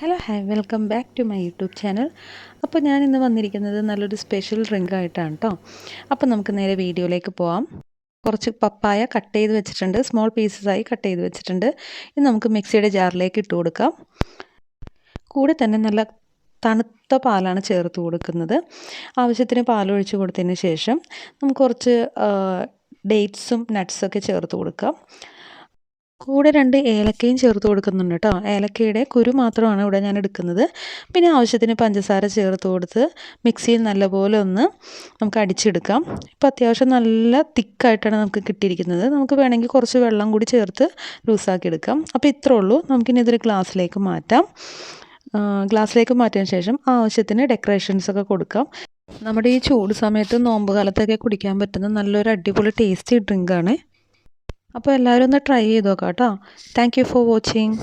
Hello hi welcome back to my YouTube channel. അപ്പോൾ ഞാൻ ഇന്ന് വന്നിരിക്കുന്നത് നല്ലൊരു സ്പെഷ്യൽ ഡ്രിങ്ക് ആയിട്ടാണ് കേട്ടോ. അപ്പോൾ നമുക്ക് നേരെ വീഡിയോയിലേക്ക് പോവാം. കുറച്ച് പപ്പായ കട്ട് ചെയ്ത് വെച്ചിട്ടുണ്ട്, സ്മോൾ പീസസായി കട്ട് ചെയ്ത് വെച്ചിട്ടുണ്ട്. ഇത് നമുക്ക് മിക്സിയുടെ ജാറിലേക്ക് ഇട്ട് കൊടുക്കാം. കൂടെ തന്നെ നല്ല തണുത്ത പാലാണ് ചേർത്ത് കൊടുക്കുന്നത്. ആവശ്യത്തിന് പാലൊഴിച്ച് കൊടുത്തതിന് ശേഷം നമുക്ക് കുറച്ച് ഡേറ്റ്സും നട്ട്സൊക്കെ ചേർത്ത് കൊടുക്കാം. കൂടെ 2 ഏലക്കയും ചേർത്ത് കൊടുക്കുന്നുണ്ട് കേട്ടോ. ഏലക്കയുടെ കുരു മാത്രമാണ് ഇവിടെ ഞാൻ എടുക്കുന്നത്. പിന്നെ ആവശ്യത്തിന് പഞ്ചസാര ചേർത്ത് കൊടുത്ത് മിക്സിയിൽ നല്ലപോലെ ഒന്ന് നമുക്ക് അടിച്ചെടുക്കാം. ഇപ്പോൾ അത്യാവശ്യം നല്ല തിക്കായിട്ടാണ് നമുക്ക് കിട്ടിയിരിക്കുന്നത്. നമുക്ക് വേണമെങ്കിൽ കുറച്ച് വെള്ളം കൂടി ചേർത്ത് ലൂസാക്കി എടുക്കാം. അപ്പോൾ ഇത്രേ ഉള്ളൂ. നമുക്കിനി ഇതൊരു ഗ്ലാസ്സിലേക്ക് മാറ്റാം. ഗ്ലാസ്സിലേക്ക് മാറ്റിയതിന് ശേഷം ആവശ്യത്തിന് ഡെക്കറേഷൻസൊക്കെ കൊടുക്കാം. നമ്മുടെ ഈ ചൂട് സമയത്ത് നോമ്പ് കാലത്തൊക്കെ കുടിക്കാൻ പറ്റുന്ന നല്ലൊരു അടിപൊളി ടേസ്റ്റി ഡ്രിങ്കാണ്. അപ്പോൾ എല്ലാവരും ഒന്ന് ട്രൈ ചെയ്ത് നോക്കാം കേട്ടോ. Thank you for watching.